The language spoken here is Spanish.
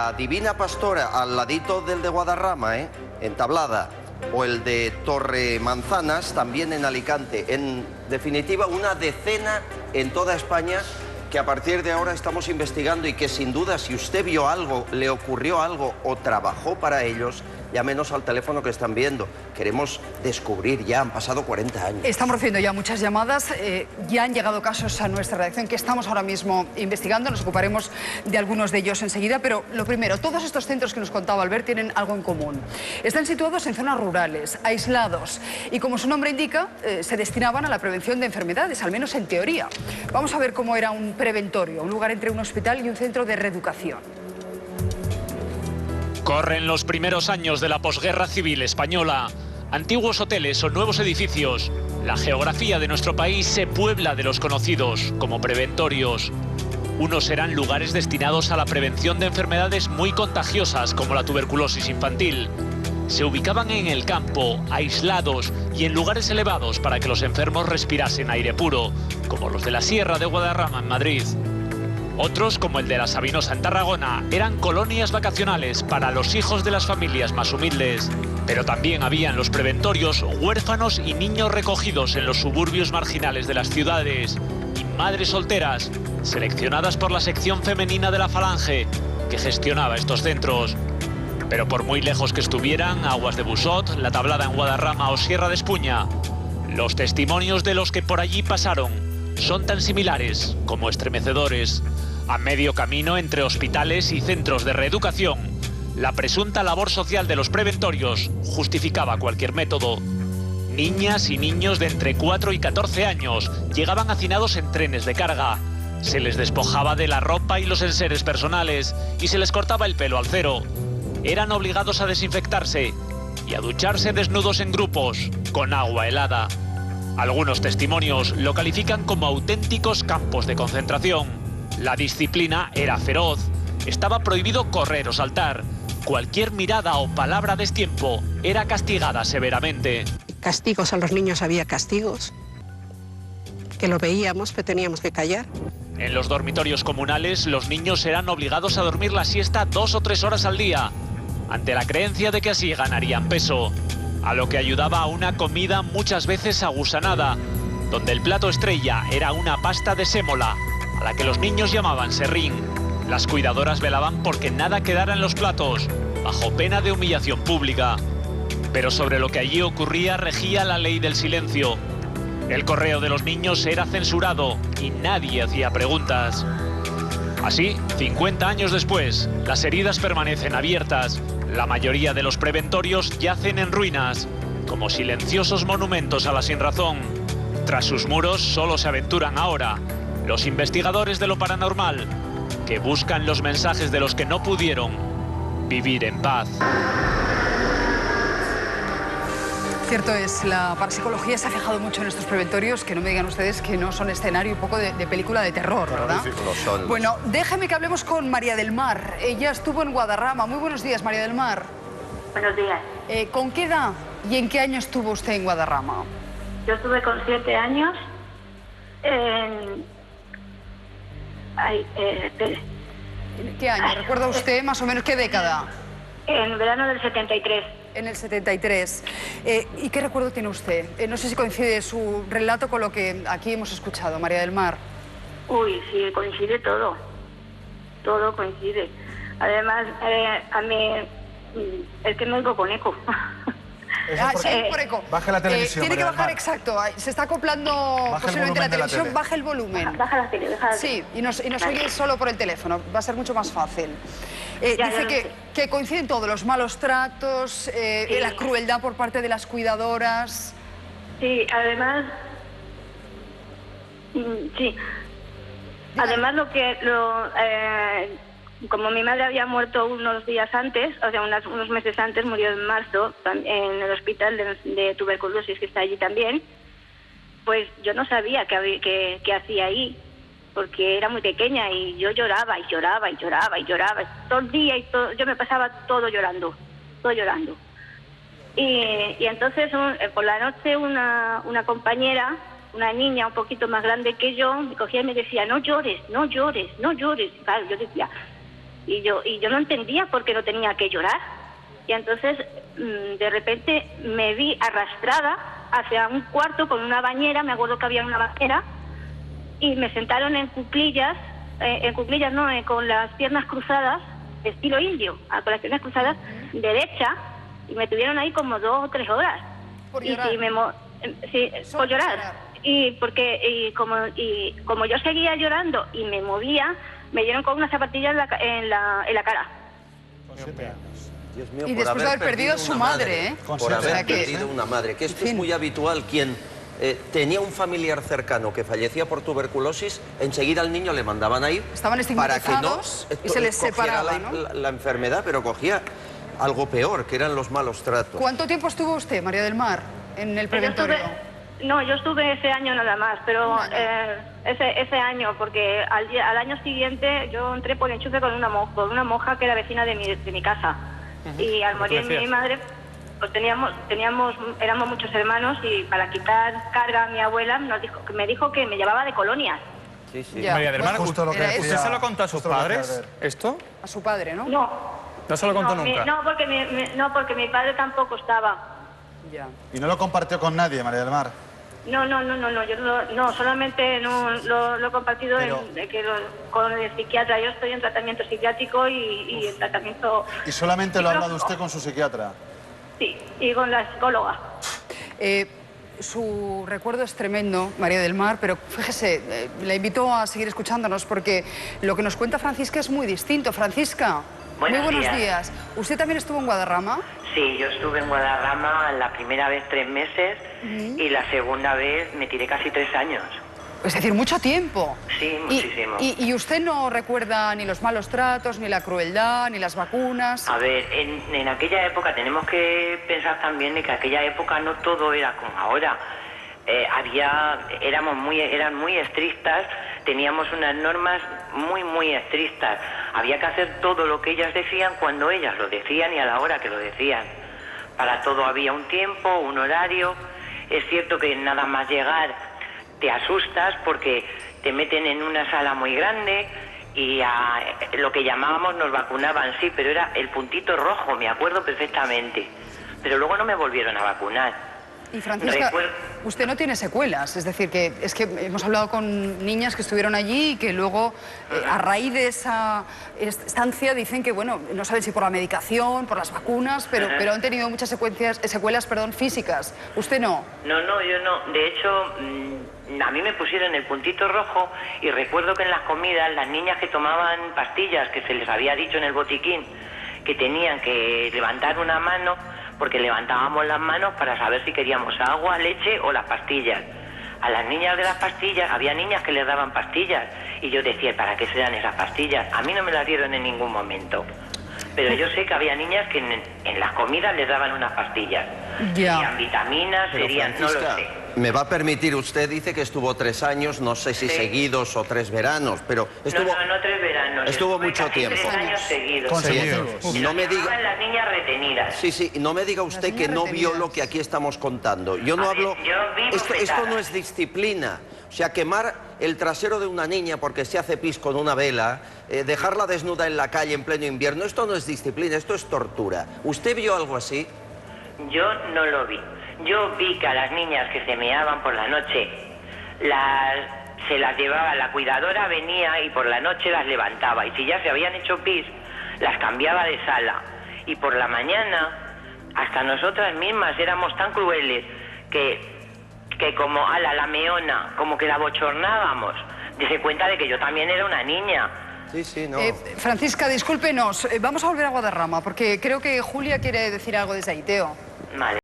La Divina Pastora, al ladito del de Guadarrama, en Tablada, o el de Torre Manzanas, también en Alicante. En definitiva, una decena en toda España que a partir de ahora estamos investigando y que sin duda, si usted vio algo, le ocurrió algo o trabajó para ellos, llámenos al teléfono que están viendo. Queremos descubrir, ya han pasado 40 años. Estamos recibiendo ya muchas llamadas, ya han llegado casos a nuestra redacción que estamos ahora mismo investigando, nos ocuparemos de algunos de ellos enseguida, pero lo primero, todos estos centros que nos contaba Albert tienen algo en común. Están situados en zonas rurales, aislados, y como su nombre indica, se destinaban a la prevención de enfermedades, al menos en teoría. Vamos a ver cómo era un preventorio, un lugar entre un hospital y un centro de reeducación. Corren los primeros años de la posguerra civil española. Antiguos hoteles o nuevos edificios. La geografía de nuestro país se puebla de los conocidos como preventorios. Unos eran lugares destinados a la prevención de enfermedades muy contagiosas como la tuberculosis infantil. Se ubicaban en el campo, aislados y en lugares elevados para que los enfermos respirasen aire puro, como los de la Sierra de Guadarrama en Madrid. Otros, como el de la Sabinosa en Tarragona, eran colonias vacacionales para los hijos de las familias más humildes. Pero también había en los preventorios huérfanos y niños recogidos en los suburbios marginales de las ciudades y madres solteras, seleccionadas por la sección femenina de la Falange, que gestionaba estos centros. Pero por muy lejos que estuvieran, Aguas de Busot, La Tablada en Guadarrama o Sierra de Espuña, los testimonios de los que por allí pasaron son tan similares como estremecedores. A medio camino entre hospitales y centros de reeducación, la presunta labor social de los preventorios justificaba cualquier método. Niñas y niños de entre 4 y 14 años llegaban hacinados en trenes de carga. Se les despojaba de la ropa y los enseres personales y se les cortaba el pelo al cero. Eran obligados a desinfectarse y a ducharse desnudos en grupos, con agua helada. Algunos testimonios lo califican como auténticos campos de concentración. La disciplina era feroz. Estaba prohibido correr o saltar. Cualquier mirada o palabra a destiempo era castigada severamente. Castigos a los niños, había castigos, que lo veíamos, pero teníamos que callar. En los dormitorios comunales, los niños eran obligados a dormir la siesta 2 o 3 horas al día, ante la creencia de que así ganarían peso, a lo que ayudaba a una comida muchas veces agusanada, donde el plato estrella era una pasta de sémola, a la que los niños llamaban serrín. Las cuidadoras velaban porque nada quedara en los platos, bajo pena de humillación pública. Pero sobre lo que allí ocurría regía la ley del silencio. El correo de los niños era censurado y nadie hacía preguntas. Así, 50 años después, las heridas permanecen abiertas. La mayoría de los preventorios yacen en ruinas, como silenciosos monumentos a la sinrazón. Tras sus muros solo se aventuran ahora los investigadores de lo paranormal, que buscan los mensajes de los que no pudieron vivir en paz. Cierto es, la parapsicología se ha fijado mucho en estos preventorios, que no me digan ustedes que no son escenario un poco de película de terror, ¿verdad? Lo son. Bueno, déjeme que hablemos con María del Mar. Ella estuvo en Guadarrama. Muy buenos días, María del Mar. Buenos días. ¿Con qué edad y en qué año estuvo usted en Guadarrama? Yo estuve con 7 años ¿En qué año? ¿Recuerda usted más o menos qué década? En verano del 73. En el 73. ¿Y qué recuerdo tiene usted? No sé si coincide su relato con lo que aquí hemos escuchado, María del Mar. Uy, sí, coincide todo. Todo coincide. Además, a mí es que me oigo con eco. Sí, por eco. Baje la televisión. Tiene que María del bajar, Mar. exacto. Se está acoplando Baje posiblemente la el volumen de la televisión. tele. Baje el volumen. Baja la tele, deja la tele. Sí, y nos Vale. oye solo por el teléfono. Va a ser mucho más fácil. Ya Dice lo que, sé. que coinciden todos, los malos tratos, la crueldad por parte de las cuidadoras. Sí, además... sí. Además, como mi madre había muerto unos días antes, o sea, unos meses antes, murió en marzo, en el hospital de tuberculosis que está allí también, pues yo no sabía qué hacía ahí, porque era muy pequeña y yo lloraba y lloraba y lloraba y lloraba. Todo el día yo me pasaba todo llorando, todo llorando. Y entonces por la noche una compañera, una niña un poquito más grande que yo, me cogía y me decía, no llores, no llores, no llores. Y claro, yo decía, Y yo no entendía por qué no tenía que llorar. Y entonces, de repente, me vi arrastrada hacia un cuarto con una bañera, me acuerdo que había una bañera, y me sentaron en cuclillas, con las piernas cruzadas, estilo indio, con las piernas cruzadas, derecha, y me tuvieron ahí como 2 o 3 horas. Por llorar. Por llorar. Y como yo seguía llorando y me movía, me dieron con una zapatilla en la cara. Dios mío, Y por después de haber perdido a su una madre, ¿eh? Por O sea haber que- perdido una madre. Que esto En es fin. muy habitual. Quien tenía un familiar cercano que fallecía por tuberculosis, enseguida al niño le mandaban a ir. Estaban para que no estigmatizados y se les cogiera separaba, ¿no? la enfermedad, pero cogía algo peor, que eran los malos tratos. ¿Cuánto tiempo estuvo usted, María del Mar, en el preventorio? Yo estuve ese año nada más, pero ese año, porque al año siguiente yo entré por enchufe con una monja que era vecina de mi casa. Y al morir mi madre, pues éramos muchos hermanos, y para quitar carga a mi abuela me dijo que me llevaba de colonias. Sí, sí. Ya. María del Mar, Justo lo que Era decía- ¿usted se lo contó a sus justo lo que padres? decía Albert. ¿Esto? A su padre, ¿no? No se lo contó No, nunca. porque mi padre tampoco estaba. Ya. Y no lo compartió con nadie, María del Mar. No, yo solamente lo he compartido Pero- con el psiquiatra. Yo estoy en tratamiento psiquiátrico y en tratamiento... Y solamente lo ha hablado psicológico. usted con su psiquiatra. Sí, y con la psicóloga. Su recuerdo es tremendo, María del Mar, pero fíjese, la invito a seguir escuchándonos porque lo que nos cuenta Francisca es muy distinto. Francisca, muy buenos días. ¿Usted también estuvo en Guadarrama? Sí, yo estuve en Guadarrama la primera vez 3 meses y la segunda vez me tiré casi 3 años. Es decir, mucho tiempo. Sí, muchísimo. ¿Y usted no recuerda ni los malos tratos, ni la crueldad, ni las vacunas? A ver, en aquella época tenemos que pensar también de que aquella época no todo era como ahora. Eran muy estrictas, teníamos unas normas muy estrictas. Había que hacer todo lo que ellas decían cuando ellas lo decían y a la hora que lo decían. Para todo había un tiempo, un horario. Es cierto que nada más llegar te asustas porque te meten en una sala muy grande y lo que llamábamos nos vacunaban, sí, pero era el puntito rojo, me acuerdo perfectamente. Pero luego no me volvieron a vacunar. Y Francisca, Recuerdo- usted no tiene secuelas, es decir, que es que hemos hablado con niñas que estuvieron allí y que luego, a raíz de esa estancia, dicen que, bueno, no saben si por la medicación, por las vacunas, pero han tenido muchas secuelas físicas. ¿Usted no? No, yo no. De hecho, a mí me pusieron el puntito rojo y recuerdo que en las comidas las niñas que tomaban pastillas, que se les había dicho en el botiquín, que tenían que levantar una mano, porque levantábamos las manos para saber si queríamos agua, leche o las pastillas. A las niñas de las pastillas, había niñas que les daban pastillas y yo decía, ¿para qué serán esas pastillas? A mí no me las dieron en ningún momento. Pero yo sé que había niñas que en las comidas les daban unas pastillas. Ya. Serían vitaminas, Pero, serían... Francisca, no lo sé. me va a permitir, usted dice que estuvo 3 años, no sé si Sí. seguidos o 3 veranos, pero estuvo... No 3 veranos. estuvo estuve mucho casi tiempo. 3 años seguidos. Consecutivos. No me diga... Llamaban las niñas retenidas. Sí, no me diga usted que niñas no vio retenidas. lo que aquí estamos contando. Yo no A ver, hablo... yo vi Esto bofetadas. no es disciplina. O sea, quemar el trasero de una niña porque se hace pis con una vela, dejarla desnuda en la calle en pleno invierno, esto no es disciplina, esto es tortura. ¿Usted vio algo así? Yo no lo vi. Yo vi que a las niñas que se meaban por la noche, se las llevaba, la cuidadora venía y por la noche las levantaba. Y si ya se habían hecho pis, las cambiaba de sala. Y por la mañana, hasta nosotras mismas éramos tan crueles que como a la meona, como que la bochornábamos. Dese cuenta de que yo también era una niña. Sí, no. Francisca, discúlpenos, vamos a volver a Guadarrama porque creo que Julia quiere decir algo desde ahí, Teo. Vale.